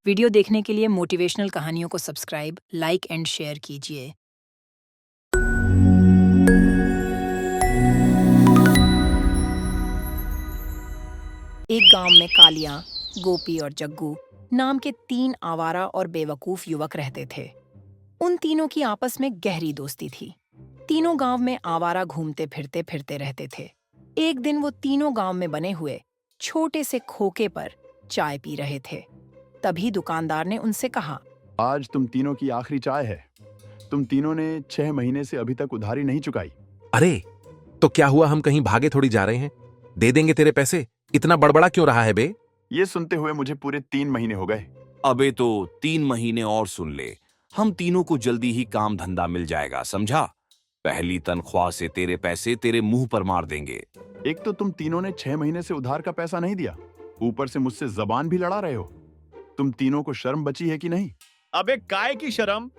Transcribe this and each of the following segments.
Video देखने के लिए मोटिवेशनल कहानियों को सब्सक्राइब, लाइक एंड शेयर कीजिए। एक गांव में कालिया, गोपी और जग्गू नाम के 3 आवारा और बेवकूफ युवक रहते थे। उन तीनों की आपस में गहरी दोस्ती थी। तीनों गांव में आवारा घूमते फिरते फिरते रहते थे। एक दिन वो तीनों गांव में बने हुए छोटे से खोखे पर चाय पी रहे थे। तभी दुकानदार ने उनसे कहा, आज तुम तीनों की आखिरी चाय है। तुम तीनों ने 6 महीने से अभी तक उधारी नहीं चुकाई। अरे, तो क्या हुआ? हम कहीं भागे थोड़ी जा रहे हैं। दे देंगे तेरे पैसे। इतना बड़बड़ा क्यों रहा है बे? ये सुनते हुए मुझे पूरे 3 महीने हो गए। अबे तो 3 महीने और सुन ले। हम तीनों को जल्दी ही काम धंधा मिल जाएगा, समझा? पहली तनख्वाह से तेरे पैसे तेरे मुंह पर मार देंगे। एक तो तुम तीनों ने 6 महीने से उधार का पैसा नहीं दिया, ऊपर से मुझसे जबान भी लड़ा रहे हो। तुम तीनों को शर्म बची है कि नहीं? अबे काय की शर्म?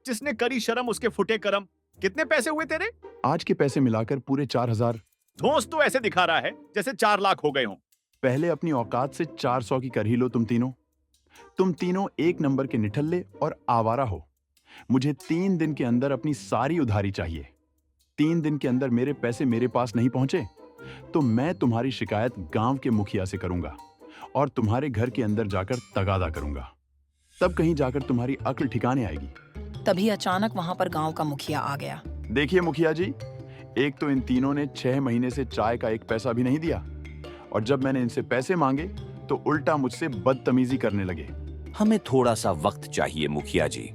जिसने करी शर्म उसके फुटे करम। कितने पैसे हुए तेरे? आज के पैसे मिलाकर पूरे 4,000। धोस तो ऐसे दिखा रहा है जैसे 4 लाख हो गए हों। पहले अपनी औकात से 400 की कर ही लो। तुम तीनों एक नंबर के निठल्ले और आवारा हो। मुझे 3 दिन के अंदर अपनी सारी उधारी चाहिए। 3 दिन के अंदर मेरे पैसे मेरे पास नहीं पहुंचे तो मैं तुम्हारी शिकायत गांव के मुखिया से करूंगा और तुम्हारे घर के अंदर जाकर तगादा करूंगा। तब कहीं जाकर तुम्हारी अक्ल ठिकाने आएगी। तभी अचानक वहां पर गांव का मुखिया आ गया। देखिए मुखिया जी, एक तो इन तीनों ने 6 महीने से चाय का एक पैसा भी नहीं दिया और जब मैंने इनसे पैसे मांगे तो उल्टा मुझसे बदतमीजी करने लगे। हमें थोड़ा सा वक्त चाहिए मुखिया जी।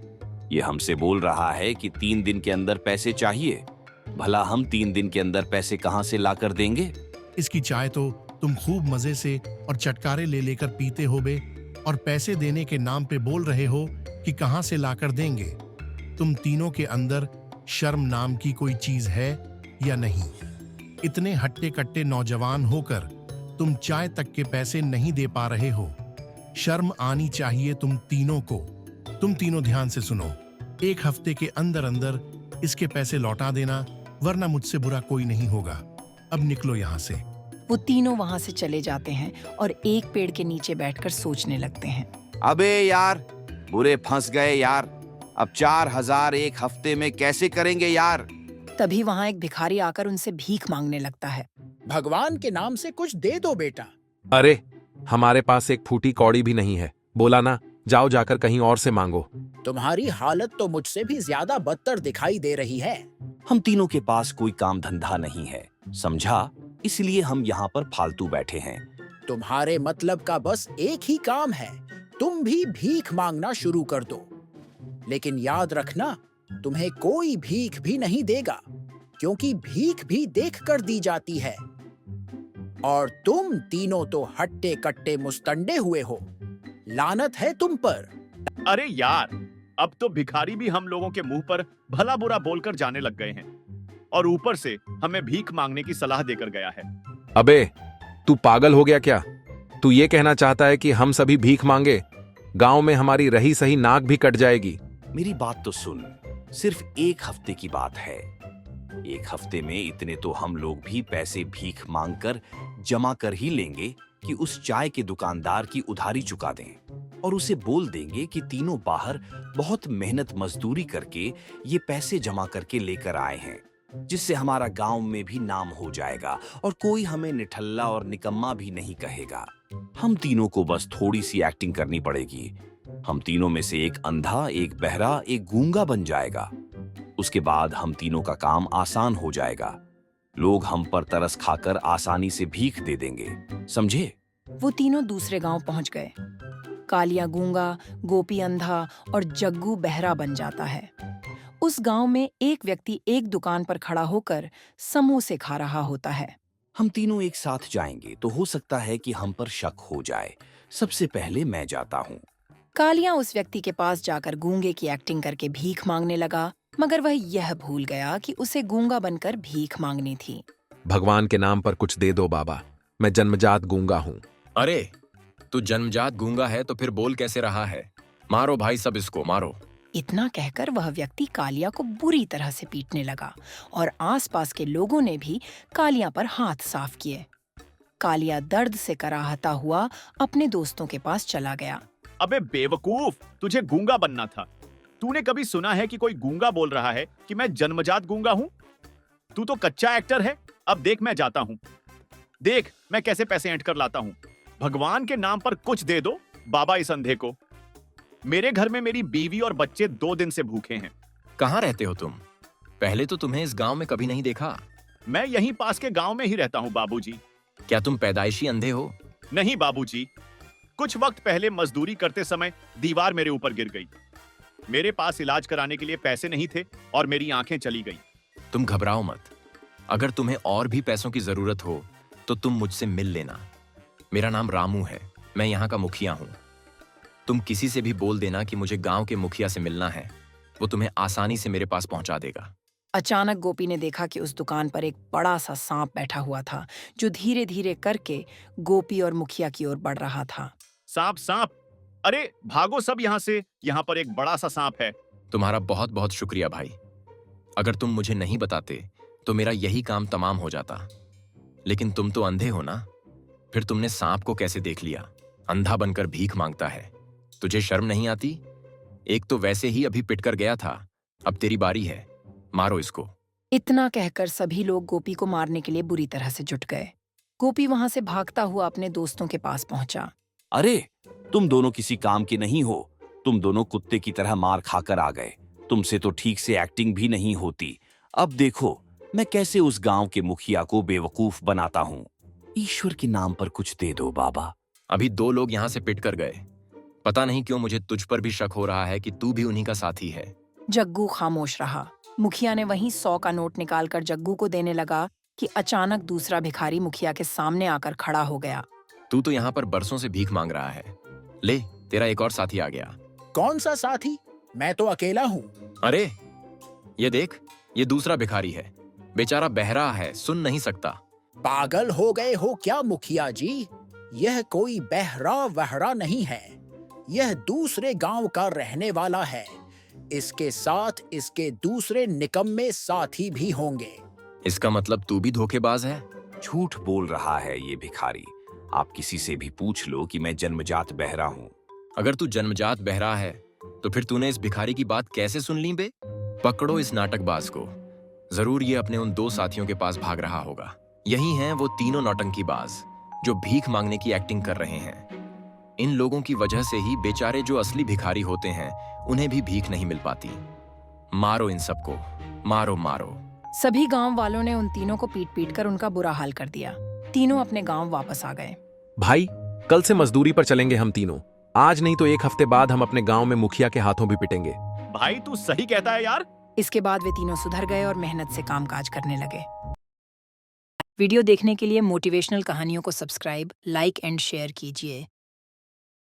ये हमसे बोल रहा है कि 3 दिन के अंदर पैसे चाहिए। भला हम 3 दिन के अंदर पैसे कहां से लाकर देंगे? इसकी चाय तो तुम खूब मजे से और चटकारे ले लेकर पीते हो बे, और पैसे देने के नाम पे बोल रहे हो कि कहां से लाकर देंगे। तुम तीनों के अंदर शर्म नाम की कोई चीज है या नहीं? इतने हट्टे कट्टे नौजवान होकर तुम चाय तक के पैसे नहीं दे पा रहे हो। शर्म आनी चाहिए तुम तीनों को। तुम तीनों ध्यान से सुनो। 1 हफ्ते के अंदर अंदर इसके पैसे लौटा देना, वरना मुझसे बुरा कोई नहीं होगा। अब निकलो यहाँ से। वो तीनों वहां से चले जाते हैं और एक पेड़ के नीचे बैठकर सोचने लगते हैं। अबे यार, बुरे फंस गए यार। अब 4,000 एक हफ्ते में कैसे करेंगे यार? तभी वहां एक भिखारी आकर उनसे भीख मांगने लगता है। भगवान के नाम से कुछ दे दो बेटा। अरे, हमारे पास एक फूटी कौड़ी भी नहीं है। बोला ना, जाओ जाकर कहीं और से मांगो। तुम्हारी हालत तो मुझसे भी ज्यादा बदतर दिखाई दे रही है। हम तीनों के पास कोई काम धंधा नहीं है, समझा? इसलिए हम यहाँ पर फालतू बैठे हैं। तुम्हारे मतलब का बस एक ही काम है, तुम भी भीख मांगना शुरू कर दो। लेकिन याद रखना, तुम्हें कोई भीख भी नहीं देगा, क्योंकि भीख भी देख कर दी जाती है। और तुम तीनों तो हट्टे कट्टे मुस्तंडे हुए हो। लानत है तुम पर। अरे यार, अब तो भिखारी भी हम लोगों के मुंह पर भला बुरा बोलकर जाने लग गए हैं और ऊपर से हमें भीख मांगने की सलाह देकर गया है। अबे, तू पागल हो गया क्या? तू ये कहना चाहता है कि हम सभी भीख मांगे? गांव में हमारी रही सही नाक भी कट जाएगी। मेरी बात तो सुन। सिर्फ 1 हफ्ते की बात है। 1 हफ्ते में इतने तो हम लोग भी पैसे भीख मांगकर जमा कर ही लेंगे कि उस चाय के दुकानदार की उधारी चुका दें और उसे बोल देंगे कि तीनों बाहर बहुत मेहनत मजदूरी करके ये पैसे जमा करके लेकर आए हैं, जिससे हमारा गांव में भी नाम हो जाएगा और कोई हमें निठल्ला और निकम्मा भी नहीं कहेगा। हम तीनों को बस थोड़ी सी एक्टिंग करनी पड़ेगी। हम तीनों में से एक अंधा, एक बहरा, एक गूंगा बन जाएगा। उसके बाद हम तीनों का काम आसान हो जाएगा। लोग हम पर तरस खाकर आसानी से भीख दे देंगे, समझे? वो तीनों दूसरे गांव पहुंच गए। कालिया गूंगा, गोपी अंधा और जग्गू बहरा बन जाता है। उस गांव में एक व्यक्ति एक दुकान पर खड़ा होकर समोसे खा रहा होता है। हम तीनों एक साथ जाएंगे तो हो सकता है कि हम पर शक हो जाए। सबसे पहले मैं जाता हूँ। कालिया उस व्यक्ति के पास जाकर गूंगे की एक्टिंग करके भीख मांगने लगा, मगर वह यह भूल गया कि उसे गूंगा बनकर भीख मांगनी थी। भगवान के नाम पर कुछ दे दो बाबा, मैं जन्मजात गूंगा हूँ। अरे, तू जन्मजात गूंगा है तो फिर बोल कैसे रहा है? मारो भाई, सब इसको मारो। इतना कहकर वह व्यक्ति कालिया को बुरी तरह से पीटने लगा और आसपास के लोगों ने भी कालिया पर हाथ साफ किए। कालिया दर्द से कराहता हुआ अपने दोस्तों के पास चला गया। अबे बेवकूफ, तुझे गूंगा बनना था। तूने कभी सुना है कि कोई गूंगा बोल रहा है कि मैं जन्मजात गूंगा हूं? तू तो कच्चा एक्टर है। अब देख, मैं जाता हूं। देख मैं कैसे पैसे ऐंठ कर लाता हूं। भगवान के नाम पर कुछ दे दो बाबा इस अंधे को। मेरे घर में मेरी बीवी और बच्चे 2 दिन से भूखे हैं। कहाँ रहते हो तुम? पहले तो तुम्हें इस गांव में कभी नहीं देखा। मैं यहीं पास के गांव में ही रहता हूं बाबूजी। क्या तुम पैदाइशी अंधे हो? नहीं बाबूजी, कुछ वक्त पहले मजदूरी करते समय दीवार मेरे ऊपर गिर गई। मेरे पास इलाज कराने के लिए पैसे नहीं थे और मेरी आंखें चली गईं। तुम घबराओ मत। अगर तुम्हें और भी पैसों की जरूरत हो तो तुम मुझसे मिल लेना। मेरा नाम रामू है, मैं यहाँ का मुखिया हूँ। तुम किसी से भी बोल देना कि मुझे गांव के मुखिया से मिलना है, वो तुम्हें आसानी से मेरे पास पहुंचा देगा। अचानक गोपी ने देखा कि उस दुकान पर एक बड़ा सा सांप बैठा हुआ था, जो धीरे धीरे करके गोपी और मुखिया की ओर बढ़ रहा था। सांप सांप, अरे भागो सब यहाँ से, यहाँ पर एक बड़ा सा सांप है। तुम्हारा बहुत बहुत शुक्रिया भाई। अगर तुम मुझे नहीं बताते तो मेरा यही काम तमाम हो जाता। लेकिन तुम तो अंधे हो ना, फिर तुमने सांप को कैसे देख लिया? अंधा बनकर भीख मांगता है, तुझे शर्म नहीं आती? एक तो वैसे ही अभी पिट कर गया था, अब तेरी बारी है, मारो इसको। इतना कहकर सभी लोग गोपी को मारने के लिए बुरी तरह से जुट गए। गोपी वहां से भागता हुआ अपने दोस्तों के पास पहुंचा। अरे तुम दोनों किसी काम के नहीं हो। तुम दोनों कुत्ते की तरह मार खाकर आ गए। तुमसे तो ठीक से एक्टिंग भी नहीं होती। अब देखो मैं कैसे उस गांव के मुखिया को बेवकूफ बनाता हूँ। ईश्वर के नाम पर कुछ दे दो बाबा। अभी 2 लोग यहाँ से पिट कर गए। पता नहीं क्यों मुझे तुझ पर भी शक हो रहा है कि तू भी उन्हीं का साथी है। जग्गू खामोश रहा। मुखिया ने वहीं 100 का नोट निकालकर जग्गू को देने लगा कि अचानक दूसरा भिखारी मुखिया के सामने आकर खड़ा हो गया। तू तो यहाँ पर बरसों से भीख मांग रहा है। ले, तेरा एक और साथी आ गया। कौन सा साथी? मैं तो अकेला हूँ। अरे ये देख, ये दूसरा भिखारी है। बेचारा बहरा है, सुन नहीं सकता। पागल हो गए हो क्या मुखिया जी? यह कोई बहरा वहरा नहीं है, यह दूसरे गांव का रहने वाला है। इसके साथ इसके दूसरे निकम्मे साथी भी होंगे। इसका मतलब तू भी धोखेबाज है? झूठ बोल रहा है ये भिखारी। आप किसी से भी पूछ लो कि मैं जन्मजात बहरा हूँ। अगर तू जन्मजात बहरा है तो फिर तूने इस भिखारी की बात कैसे सुन ली बे? पकड़ो इस नाटकबाज को। जरूर ये अपने उन 2 साथियों के पास भाग रहा होगा। यही हैं वो तीनों नौटंकीबाज जो भीख मांगने की एक्टिंग कर रहे हैं। इन लोगों की वजह से ही बेचारे जो असली भिखारी होते हैं उन्हें भी भीख नहीं मिल पाती। मारो इन सबको, मारो मारो। सभी गांव वालों ने उन तीनों को पीट पीट कर उनका बुरा हाल कर दिया। तीनों अपने गांव वापस आ गए। भाई, कल से मजदूरी पर चलेंगे हम तीनों। आज नहीं तो 1 हफ्ते बाद हम अपने गांव में मुखिया के हाथों भी पिटेंगे। भाई तू सही कहता है यार। इसके बाद वे तीनों सुधर गए और मेहनत से कामकाज करने लगे। वीडियो देखने के लिए मोटिवेशनल कहानियों को सब्सक्राइब, लाइक एंड शेयर कीजिए।